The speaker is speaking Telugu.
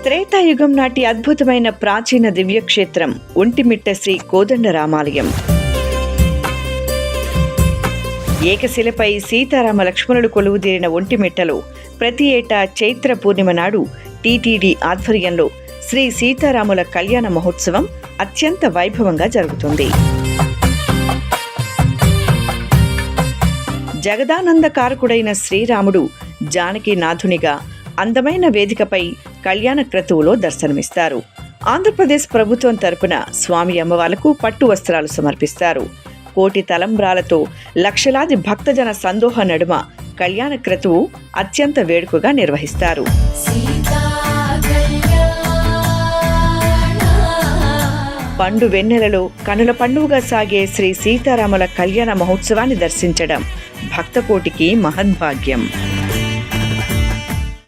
త్రేతాయుగం నాటి అద్భుతమైన ప్రాచీన దివ్యక్షేత్రం ఒంటిమిట్ట శ్రీ కోదండరామాలయం. ఏకశిలపై సీతారామ లక్ష్మణుడు కొలువుదీరిన ఒంటిమిట్టలో ప్రతి ఏటా చైత్ర పూర్ణిమ నాడు టీటీడీ ఆధ్వర్యంలో శ్రీ సీతారాముల కళ్యాణ మహోత్సవం అత్యంత వైభవంగా జరుగుతుంది. జగదానందకారకుడైన శ్రీరాముడు జానకీనాథునిగా అందమైన వేదికపై కళ్యాణ క్రతువులో దర్శనమిస్తారు. ఆంధ్రప్రదేశ్ ప్రభుత్వం తరపున స్వామి అమ్మవార్లకు పట్టు వస్త్రాలు సమర్పిస్తారు. కోటి తలంబ్రాలతో లక్షలాది భక్తజన సందోహ నడుమ కళ్యాణ క్రతువు అత్యంత వేడుకగా నిర్వహిస్తారు. పండు వెన్నెలలో కనుల పండుగగా సాగే శ్రీ సీతారాముల కళ్యాణ మహోత్సవాన్ని దర్శించడం భక్తకోటికి మహద్భాగ్యం.